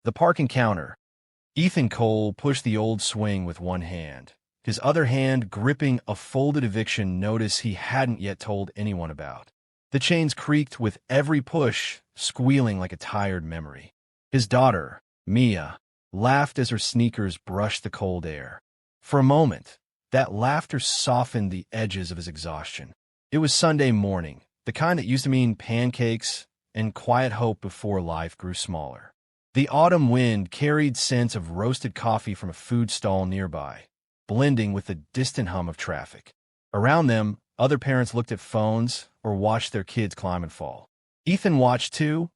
The park encounter. Ethan Cole pushed the old swing with one hand, his other hand gripping a folded eviction notice he hadn't yet told anyone about. The chains creaked with every push, squealing like a tired memory. His daughter, Mia, laughed as her sneakers brushed the cold air. For a moment, that laughter softened the edges of his exhaustion. It was Sunday morning, the kind that used to mean pancakes and quiet hope before life grew smaller. The autumn wind carried scents of roasted coffee from a food stall nearby, blending with the distant hum of traffic. Around them, other parents looked at phones or watched their kids climb and fall. Ethan watched too,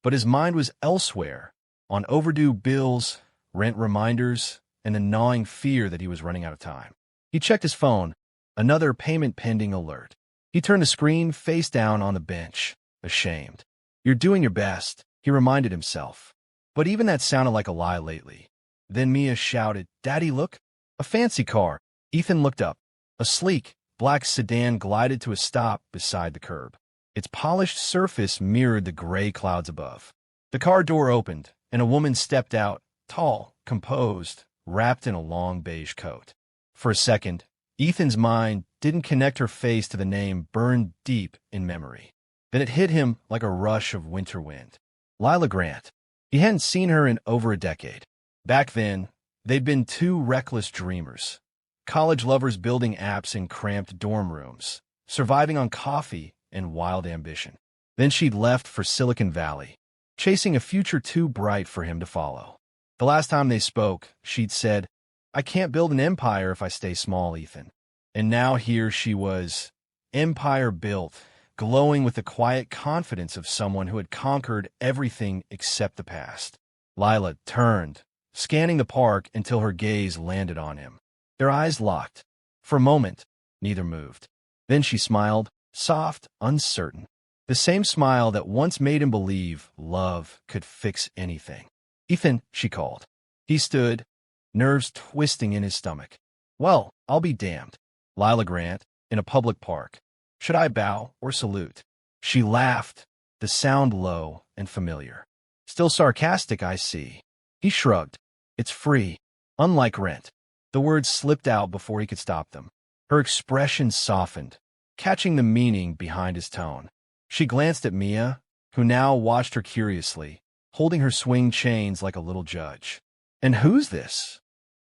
but his mind was elsewhere, on overdue bills, rent reminders, and the gnawing fear that he was running out of time. He checked his phone, another payment pending alert. He turned the screen face down on the bench, ashamed. "You're doing your best," he reminded himself. But even that sounded like a lie lately. Then Mia shouted, "Daddy, look!" A fancy car. Ethan looked up. A sleek, black sedan glided to a stop beside the curb. Its polished surface mirrored the gray clouds above. The car door opened, and a woman stepped out, tall, composed, wrapped in a long beige coat. For a second, Ethan's mind didn't connect her face to the name burned deep in memory. Then it hit him like a rush of winter wind. Lila Grant. He hadn't seen her in over a decade. Back then, they'd been two reckless dreamers. College lovers building apps in cramped dorm rooms, surviving on coffee and wild ambition. Then she'd left for Silicon Valley, chasing a future too bright for him to follow. The last time they spoke, she'd said, "I can't build an empire if I stay small, Ethan." And now here she was, empire built, glowing with the quiet confidence of someone who had conquered everything except the past. Lila turned, scanning the park until her gaze landed on him. Their eyes locked. For a moment, neither moved. Then she smiled, soft, uncertain. The same smile that once made him believe love could fix anything. "Ethan," she called. He stood, nerves twisting in his stomach. "Well, I'll be damned." Lila Grant, in a public park. Should I bow or salute? She laughed, the sound low and familiar. "Still sarcastic, I see." He shrugged. "It's free, unlike rent." The words slipped out before he could stop them. Her expression softened, catching the meaning behind his tone. She glanced at Mia, who now watched her curiously, holding her swing chains like a little judge. "And who's this?"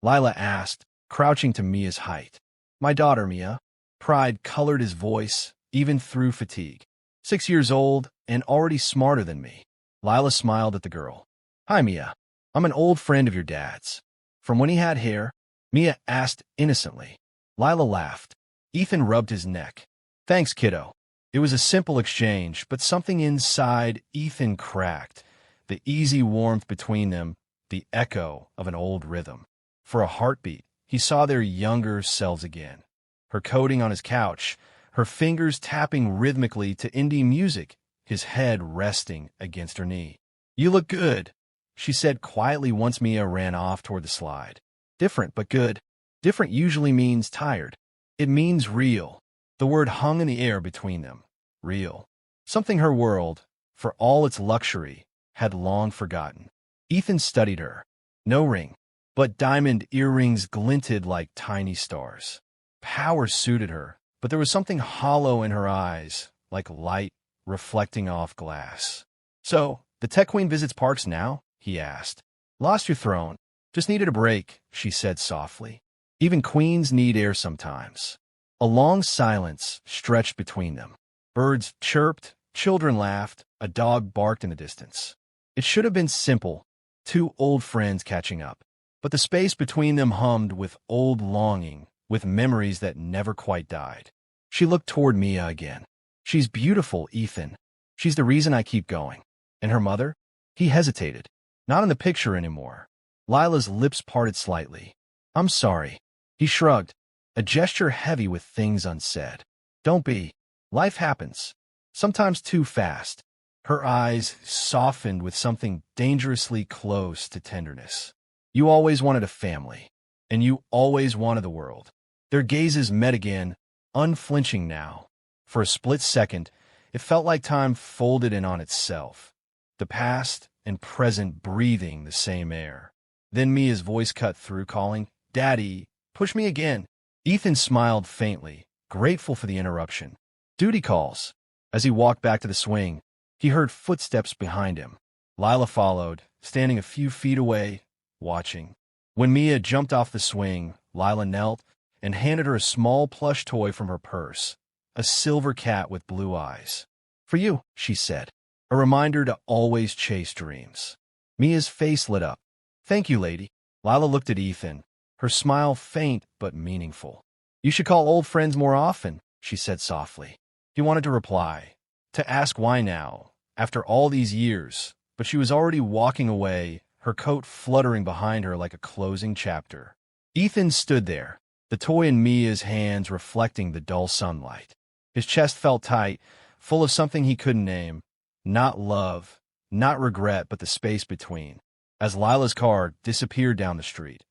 Lila asked, crouching to Mia's height. "My daughter, Mia." Pride colored his voice, even through fatigue. 6 years old and already smarter than me. Lila smiled at the girl. "Hi, Mia. I'm an old friend of your dad's." "From when he had hair?" Mia asked innocently. Lila laughed. Ethan rubbed his neck. "Thanks, kiddo." It was a simple exchange, but something inside Ethan cracked. The easy warmth between them, the echo of an old rhythm. For a heartbeat, he saw their younger selves again. Her coding on his couch, her fingers tapping rhythmically to indie music, his head resting against her knee. "You look good," she said quietly once Mia ran off toward the slide. "Different, but good." Different usually means tired. It means real. The word hung in the air between them. Real. Something her world, for all its luxury, had long forgotten. Ethan studied her. No ring, but diamond earrings glinted like tiny stars. Power suited her, but there was something hollow in her eyes, like light reflecting off glass. "So, the tech queen visits parks now?" he asked. "Lost your throne. Just needed a break," she said softly. Even queens need air sometimes. A long silence stretched between them. Birds chirped, children laughed, a dog barked in the distance. It should have been simple, two old friends catching up. But the space between them hummed with old longing, with memories that never quite died. She looked toward Mia again. "She's beautiful, Ethan. She's the reason I keep going." "And her mother?" He hesitated. "Not in the picture anymore." Lila's lips parted slightly. "I'm sorry." He shrugged, a gesture heavy with things unsaid. "Don't be. Life happens. Sometimes too fast." Her eyes softened with something dangerously close to tenderness. "You always wanted a family, and you always wanted the world." Their gazes met again, unflinching now. For a split second, it felt like time folded in on itself. the past and present breathing the same air. Then Mia's voice cut through, calling, "Daddy, push me again." Ethan smiled faintly, grateful for the interruption. "Duty calls." As he walked back to the swing, he heard footsteps behind him. Lila followed, standing a few feet away, watching. When Mia jumped off the swing, Lila knelt and handed her a small plush toy from her purse, a silver cat with blue eyes. "For you," she said, a reminder to always chase dreams. Mia's face lit up. "Thank you, lady." Lila looked at Ethan, her smile faint but meaningful. "You should call old friends more often," she said softly. He wanted to reply, to ask why now, after all these years, but she was already walking away, her coat fluttering behind her like a closing chapter. Ethan stood there, the toy in Mia's hands reflecting the dull sunlight. His chest felt tight, full of something he couldn't name. Not love, not regret, but the space between. As Lila's car disappeared down the street,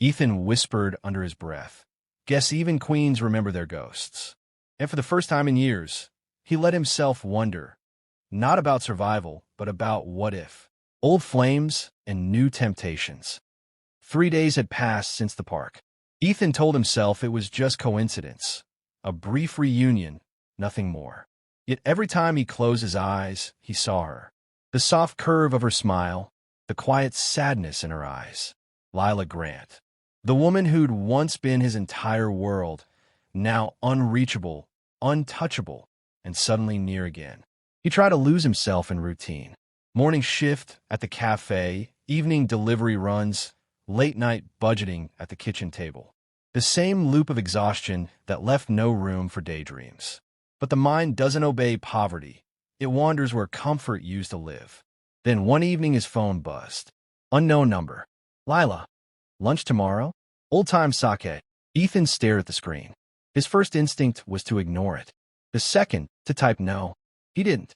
Ethan whispered under his breath, "Guess even queens remember their ghosts." And for the first time in years, he let himself wonder, not about survival, but about what if. Old flames and new temptations. 3 days had passed since the park. Ethan told himself it was just coincidence, a brief reunion, nothing more. Yet every time he closed his eyes, he saw her. The soft curve of her smile, the quiet sadness in her eyes. Lila Grant. The woman who'd once been his entire world, now unreachable, untouchable, and suddenly near again. He tried to lose himself in routine. Morning shift at the cafe, evening delivery runs, late-night budgeting at the kitchen table. The same loop of exhaustion that left no room for daydreams. But the mind doesn't obey poverty. It wanders where comfort used to live. Then one evening his phone buzzed. Unknown number. "Lila. Lunch tomorrow?" Old-time sake. Ethan stared at the screen. His first instinct was to ignore it. The second, to type no. He didn't.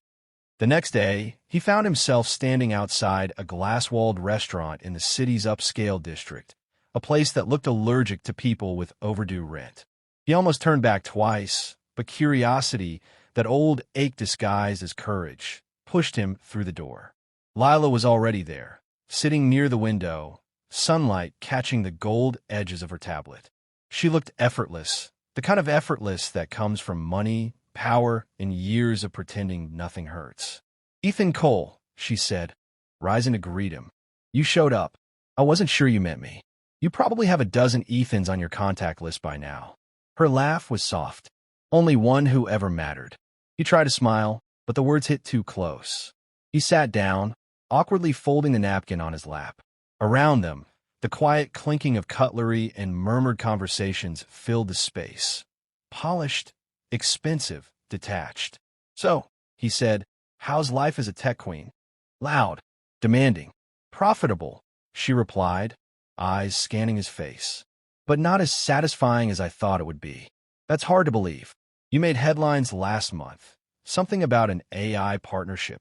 The next day, he found himself standing outside a glass-walled restaurant in the city's upscale district, a place that looked allergic to people with overdue rent. He almost turned back twice, but curiosity, that old ache disguised as courage, pushed him through the door. Lila was already there, sitting near the window, sunlight catching the gold edges of her tablet. She looked effortless, the kind of effortless that comes from money, power, and years of pretending nothing hurts. "Ethan Cole," she said, rising to greet him. "You showed up. I wasn't sure you meant me. You probably have a dozen Ethans on your contact list by now." Her laugh was soft. Only one who ever mattered. He tried to smile, but the words hit too close. He sat down, awkwardly folding the napkin on his lap. Around them, the quiet clinking of cutlery and murmured conversations filled the space. Polished, expensive, detached. "So," he said, "how's life as a tech queen?" Loud, demanding, profitable, she replied, eyes scanning his face. "But not as satisfying as I thought it would be." "That's hard to believe. You made headlines last month. Something about an AI partnership."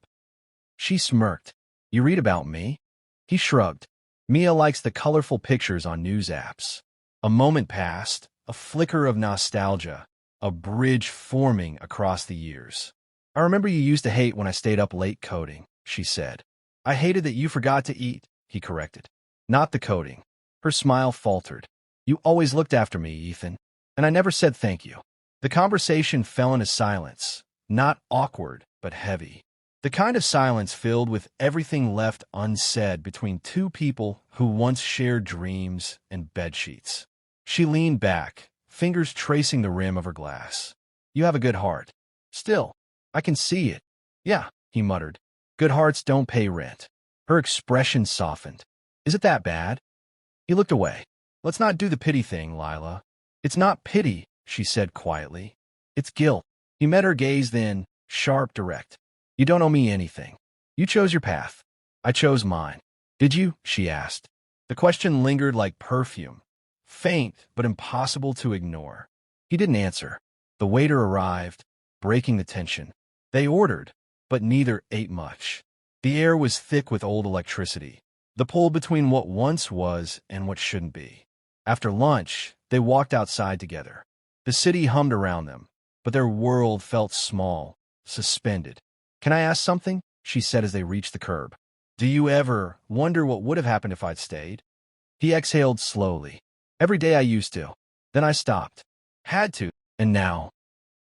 She smirked. "You read about me?" He shrugged. "Mia likes the colorful pictures on news apps." A moment passed, a flicker of nostalgia, a bridge forming across the years. "I remember you used to hate when I stayed up late coding," she said. "I hated that you forgot to eat," he corrected. "Not the coding." Her smile faltered. "You always looked after me, Ethan, and I never said thank you." The conversation fell into silence, not awkward, but heavy. The kind of silence filled with everything left unsaid between two people who once shared dreams and bedsheets. She leaned back, fingers tracing the rim of her glass. "You have a good heart. Still, I can see it." "Yeah," he muttered. "Good hearts don't pay rent." Her expression softened. "Is it that bad?" He looked away. "Let's not do the pity thing, Lila." "It's not pity," she said quietly. "It's guilt." He met her gaze then, sharp, direct. "You don't owe me anything. You chose your path. I chose mine." "Did you?" she asked. The question lingered like perfume, faint but impossible to ignore. He didn't answer. The waiter arrived, breaking the tension. They ordered, but neither ate much. The air was thick with old electricity, the pull between what once was and what shouldn't be. After lunch, they walked outside together. The city hummed around them, but their world felt small, suspended. "Can I ask something?" she said as they reached the curb. Do you ever wonder what would have happened if I'd stayed? He exhaled slowly. Every day I used to. Then I stopped. Had to. And now?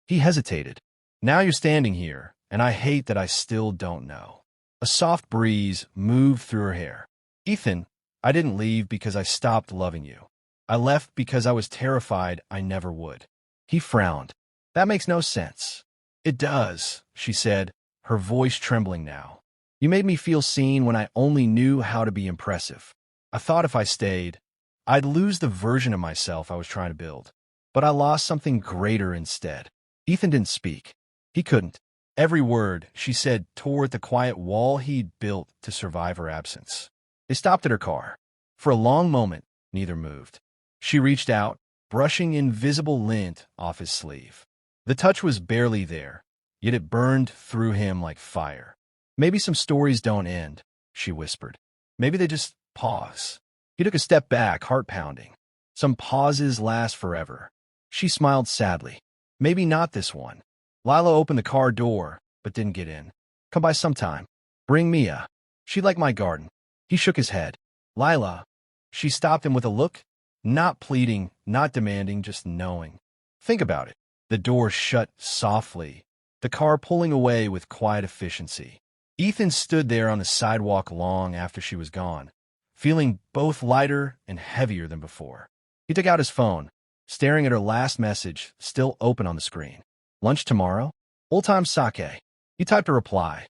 He hesitated. Now you're standing here, and I hate that I still don't know. A soft breeze moved through her hair. Ethan, I didn't leave because I stopped loving you. I left because I was terrified I never would. He frowned. That makes no sense. It does, she said, her voice trembling now. You made me feel seen when I only knew how to be impressive. I thought if I stayed, I'd lose the version of myself I was trying to build. But I lost something greater instead. Ethan didn't speak. He couldn't. Every word she said tore at the quiet wall he'd built to survive her absence. They stopped at her car. For a long moment, neither moved. She reached out, brushing invisible lint off his sleeve. The touch was barely there, yet it burned through him like fire. Maybe some stories don't end, she whispered. Maybe they just pause. He took a step back, heart pounding. Some pauses last forever. She smiled sadly. Maybe not this one. Lila opened the car door, but didn't get in. Come by sometime. Bring Mia. She'd like my garden. He shook his head. Lila. She stopped him with a look, not pleading, not demanding, just knowing. Think about it. The door shut softly, the car pulling away with quiet efficiency. Ethan stood there on the sidewalk long after she was gone, feeling both lighter and heavier than before. He took out his phone, staring at her last message, still open on the screen. Lunch tomorrow? Old-time sake. He typed a reply.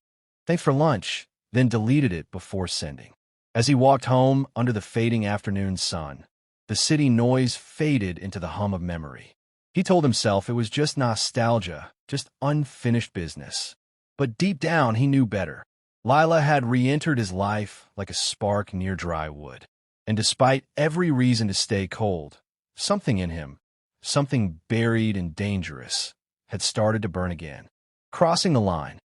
Thanks for lunch, then deleted it before sending. As he walked home under the fading afternoon sun, the city noise faded into the hum of memory. He told himself it was just nostalgia, just unfinished business. But deep down, he knew better. Lila had re-entered his life like a spark near dry wood. And despite every reason to stay cold, something in him, something buried and dangerous, had started to burn again. Crossing the line,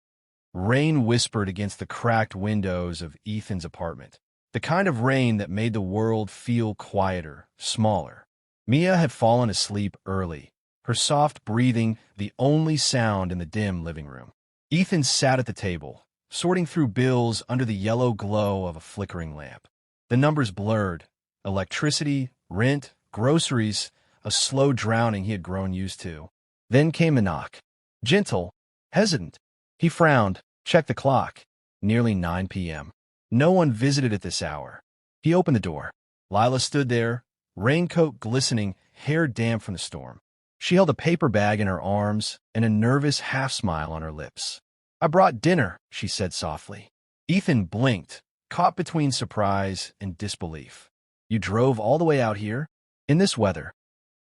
rain whispered against the cracked windows of Ethan's apartment. The kind of rain that made the world feel quieter, smaller. Mia had fallen asleep early, her soft breathing the only sound in the dim living room. Ethan sat at the table, sorting through bills under the yellow glow of a flickering lamp. The numbers blurred. Electricity, rent, groceries, a slow drowning he had grown used to. Then came a knock. Gentle, hesitant. He frowned, checked the clock. Nearly 9 p.m. No one visited at this hour. He opened the door. Lila stood there, raincoat glistening, hair damp from the storm. She held a paper bag in her arms and a nervous half-smile on her lips. I brought dinner, she said softly. Ethan blinked, caught between surprise and disbelief. You drove all the way out here? In this weather?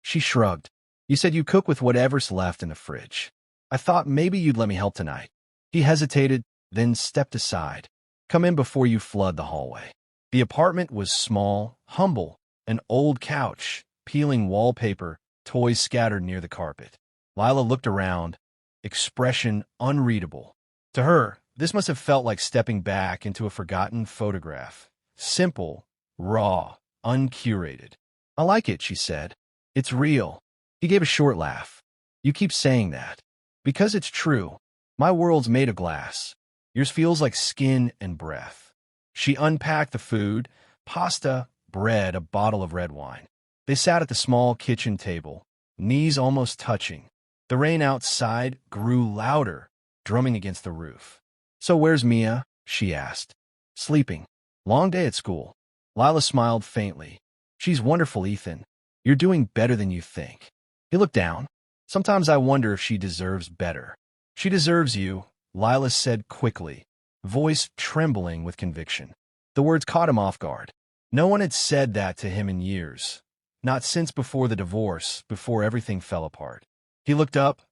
She shrugged. You said you cook with whatever's left in the fridge. I thought maybe you'd let me help tonight. He hesitated, then stepped aside. Come in before you flood the hallway. The apartment was small, humble, an old couch, peeling wallpaper, toys scattered near the carpet. Lila looked around, expression unreadable. To her, this must have felt like stepping back into a forgotten photograph. Simple, raw, uncurated. I like it, she said. It's real. He gave a short laugh. You keep saying that. Because it's true. My world's made of glass. Yours feels like skin and breath. She unpacked the food, pasta, bread, a bottle of red wine. They sat at the small kitchen table, knees almost touching. The rain outside grew louder, drumming against the roof. So where's Mia? She asked. Sleeping. Long day at school. Lila smiled faintly. She's wonderful, Ethan. You're doing better than you think. He looked down. Sometimes I wonder if she deserves better. She deserves you, Lila said quickly, voice trembling with conviction. The words caught him off guard. No one had said that to him in years. Not since before the divorce, before everything fell apart. He looked up,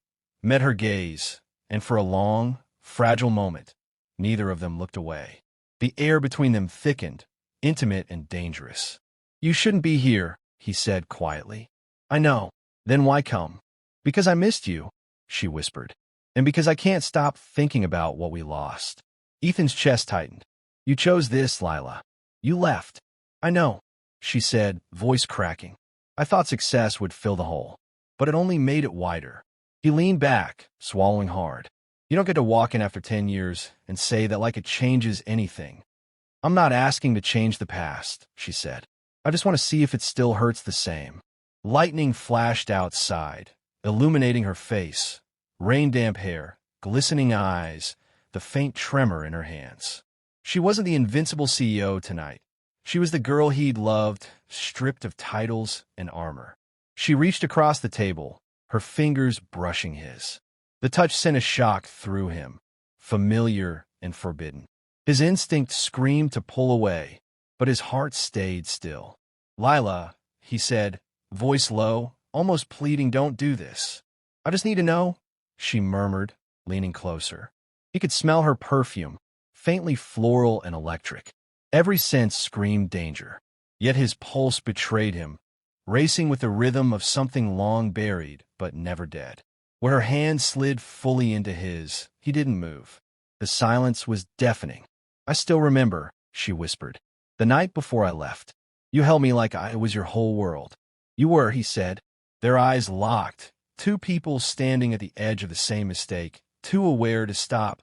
met her gaze, and for a long, fragile moment, neither of them looked away. The air between them thickened, intimate and dangerous. You shouldn't be here, he said quietly. I know. Then why come? Because I missed you, she whispered. And because I can't stop thinking about what we lost. Ethan's chest tightened. You chose this, Lila. You left. I know, she said, voice cracking. I thought success would fill the hole, but it only made it wider. He leaned back, swallowing hard. You don't get to walk in after 10 years and say that like it changes anything. I'm not asking to change the past, she said. I just want to see if it still hurts the same. Lightning flashed outside, illuminating her face, rain-damp hair, glistening eyes, the faint tremor in her hands. She wasn't the invincible CEO tonight. She was the girl he'd loved, stripped of titles and armor. She reached across the table, her fingers brushing his. The touch sent a shock through him, familiar and forbidden. His instinct screamed to pull away, but his heart stayed still. "Lila," he said, voice low, almost pleading, "don't do this. I just need to know," she murmured, leaning closer. He could smell her perfume, faintly floral and electric. Every sense screamed danger. Yet his pulse betrayed him, racing with the rhythm of something long buried but never dead. Where her hand slid fully into his, he didn't move. The silence was deafening. "I still remember," she whispered. "The night before I left. You held me like I was your whole world." "You were," he said. Their eyes locked, two people standing at the edge of the same mistake, too aware to stop,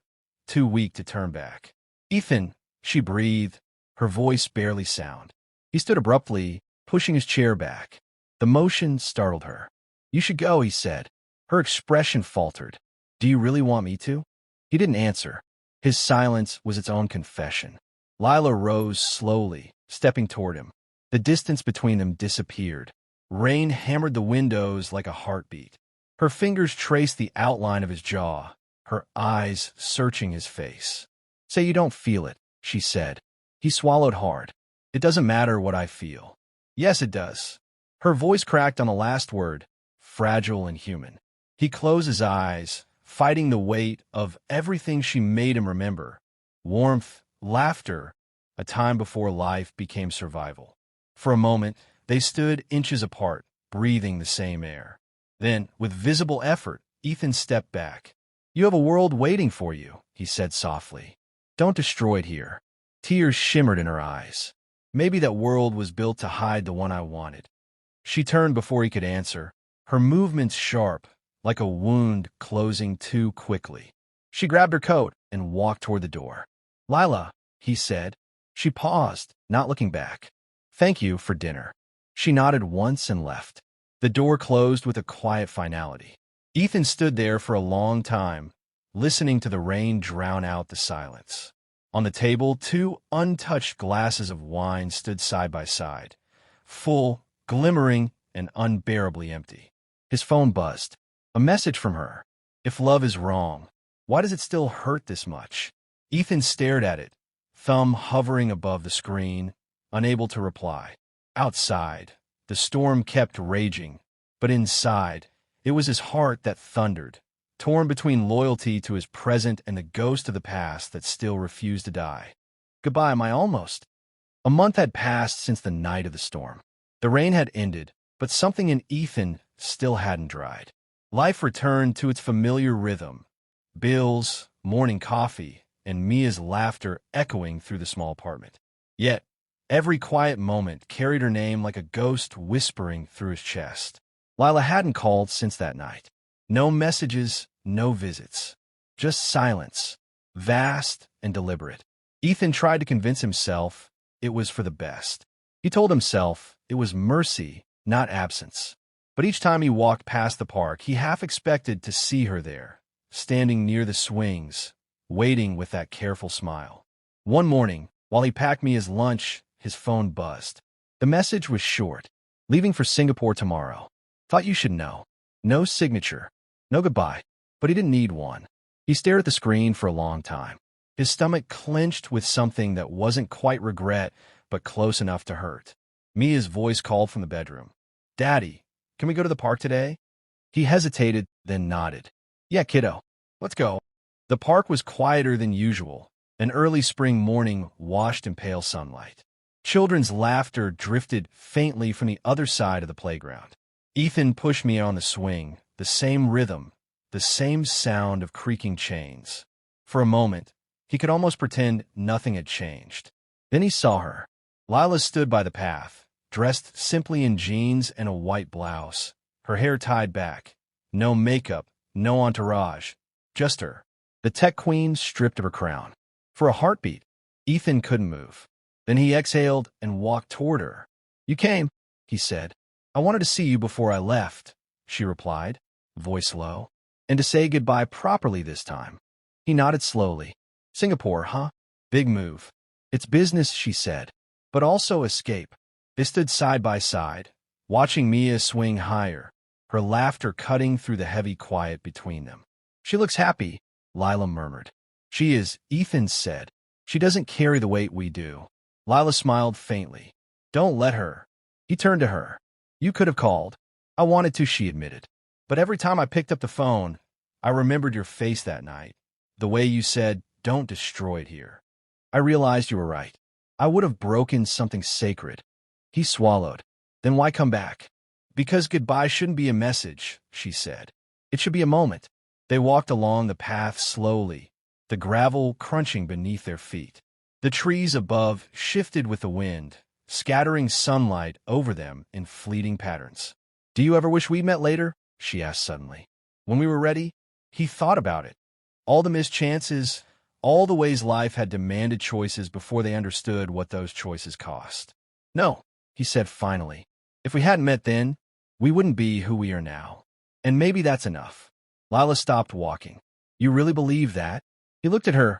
too weak to turn back. "Ethan," she breathed, her voice barely sound. He stood abruptly, pushing his chair back. The motion startled her. "You should go," he said. Her expression faltered. "Do you really want me to?" He didn't answer. His silence was its own confession. Lila rose slowly, stepping toward him. The distance between them disappeared. Rain hammered the windows like a heartbeat. Her fingers traced the outline of his jaw, her eyes searching his face. "Say you don't feel it," she said. He swallowed hard. "It doesn't matter what I feel." "Yes, it does." Her voice cracked on the last word, fragile and human. He closed his eyes, fighting the weight of everything she made him remember. Warmth, laughter, a time before life became survival. For a moment, they stood inches apart, breathing the same air. Then, with visible effort, Ethan stepped back. "You have a world waiting for you," he said softly. "Don't destroy it here." Tears shimmered in her eyes. "Maybe that world was built to hide the one I wanted." She turned before he could answer, her movements sharp, like a wound closing too quickly. She grabbed her coat and walked toward the door. "Lila," he said. She paused, not looking back. "Thank you for dinner." She nodded once and left. The door closed with a quiet finality. Ethan stood there for a long time, listening to the rain drown out the silence. On the table, two untouched glasses of wine stood side by side, full, glimmering, and unbearably empty. His phone buzzed. A message from her. "If love is wrong, why does it still hurt this much?" Ethan stared at it, thumb hovering above the screen, unable to reply. Outside, the storm kept raging, but inside, it was his heart that thundered, torn between loyalty to his present and the ghost of the past that still refused to die. "Goodbye, my almost." A month had passed since the night of the storm. The rain had ended, but something in Ethan still hadn't dried. Life returned to its familiar rhythm. Bills, morning coffee, and Mia's laughter echoing through the small apartment. Yet, every quiet moment carried her name like a ghost whispering through his chest. Lila hadn't called since that night. No messages, no visits. Just silence, vast and deliberate. Ethan tried to convince himself it was for the best. He told himself it was mercy, not absence. But each time he walked past the park, he half expected to see her there, standing near the swings, waiting with that careful smile. One morning, while he packed me his lunch, his phone buzzed. The message was short. "Leaving for Singapore tomorrow. Thought you should know." No signature, no goodbye, but he didn't need one. He stared at the screen for a long time. His stomach clenched with something that wasn't quite regret, but close enough to hurt. Mia's voice called from the bedroom. "Daddy, can we go to the park today?" He hesitated, then nodded. "Yeah, kiddo. Let's go." The park was quieter than usual, an early spring morning washed in pale sunlight. Children's laughter drifted faintly from the other side of the playground. Ethan pushed me on the swing, the same rhythm, the same sound of creaking chains. For a moment, he could almost pretend nothing had changed. Then he saw her. Lila stood by the path, dressed simply in jeans and a white blouse, her hair tied back. No makeup, no entourage, just her. The tech queen stripped of her crown. For a heartbeat, Ethan couldn't move. Then he exhaled and walked toward her. "You came," he said. "I wanted to see you before I left," she replied, voice low. "And to say goodbye properly this time." He nodded slowly. "Singapore, huh? Big move." "It's business," she said, "but also escape." They stood side by side, watching Mia swing higher, her laughter cutting through the heavy quiet between them. "She looks happy," Lila murmured. "She is," Ethan said. "She doesn't carry the weight we do." Lila smiled faintly. "Don't let her." He turned to her. "You could have called." "I wanted to," she admitted. "But every time I picked up the phone, I remembered your face that night. The way you said, 'Don't destroy it here.' I realized you were right. I would have broken something sacred." He swallowed. "Then why come back?" "Because goodbye shouldn't be a message," she said. "It should be a moment." They walked along the path slowly, the gravel crunching beneath their feet. The trees above shifted with the wind, scattering sunlight over them in fleeting patterns. "Do you ever wish we met later?" she asked suddenly. "When we were ready?" He thought about it. All the missed chances, all the ways life had demanded choices before they understood what those choices cost. "No," he said finally. "If we hadn't met then, we wouldn't be who we are now. And maybe that's enough." Lila stopped walking. "You really believe that?" He looked at her,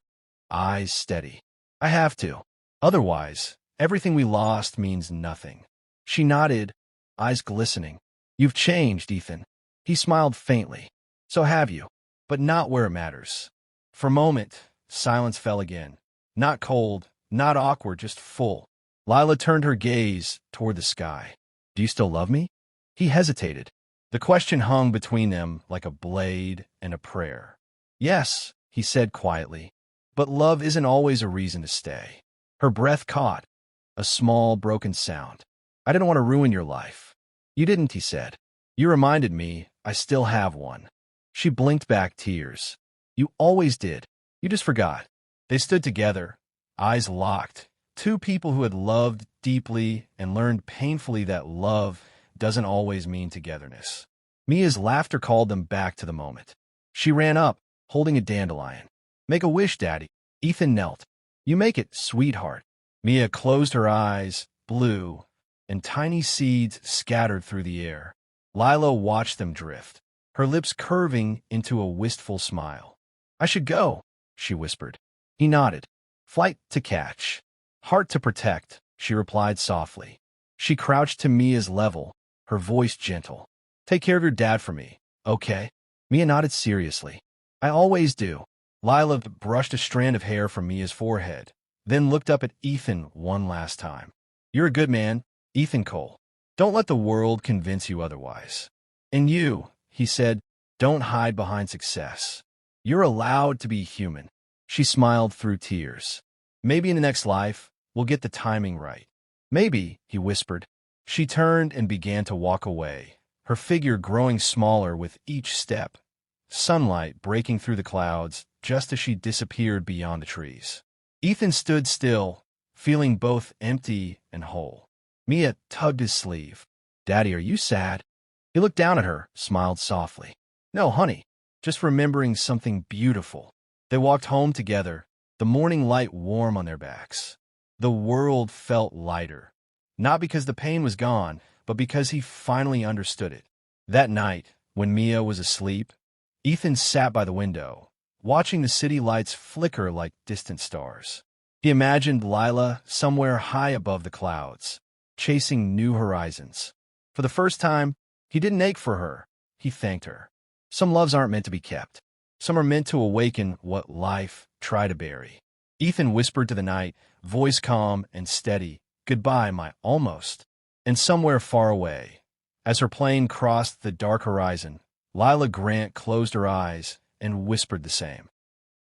eyes steady. "I have to. Otherwise, everything we lost means nothing." She nodded, eyes glistening. "You've changed, Ethan." He smiled faintly. "So have you. But not where it matters." For a moment, silence fell again. Not cold, not awkward, just full. Lila turned her gaze toward the sky. "Do you still love me?" He hesitated. The question hung between them like a blade and a prayer. "Yes," he said quietly, "but love isn't always a reason to stay." Her breath caught, a small broken sound. "I didn't want to ruin your life." "You didn't," he said. "You reminded me I still have one." She blinked back tears. "You always did. You just forgot." They stood together, eyes locked, two people who had loved deeply and learned painfully that love doesn't always mean togetherness. Mia's laughter called them back to the moment. She ran up, holding a dandelion. "Make a wish, Daddy." Ethan knelt. "You make it, sweetheart." Mia closed her eyes, blue, and tiny seeds scattered through the air. Lila watched them drift, her lips curving into a wistful smile. "I should go," she whispered. He nodded. "Flight to catch. Heart to protect," she replied softly. She crouched to Mia's level, her voice gentle. "Take care of your dad for me, okay?" Mia nodded seriously. "I always do." Lila brushed a strand of hair from Mia's forehead, then looked up at Ethan one last time. "You're a good man, Ethan Cole. Don't let the world convince you otherwise. And you," he said, "don't hide behind success. You're allowed to be human." She smiled through tears. "Maybe in the next life, we'll get the timing right." "Maybe," he whispered. She turned and began to walk away, her figure growing smaller with each step, sunlight breaking through the clouds just as she disappeared beyond the trees. Ethan stood still, feeling both empty and whole. Mia tugged his sleeve. "Daddy, are you sad?" He looked down at her, smiled softly. "No, honey, just remembering something beautiful." They walked home together, the morning light warm on their backs. The world felt lighter, not because the pain was gone, but because he finally understood it. That night, when Mia was asleep, Ethan sat by the window, watching the city lights flicker like distant stars. He imagined Lila somewhere high above the clouds, chasing new horizons. For the first time, he didn't ache for her, he thanked her. Some loves aren't meant to be kept. Some are meant to awaken what life tried to bury. Ethan whispered to the night, voice calm and steady, "Goodbye, my almost." And somewhere far away, as her plane crossed the dark horizon, Lila Grant closed her eyes and whispered the same.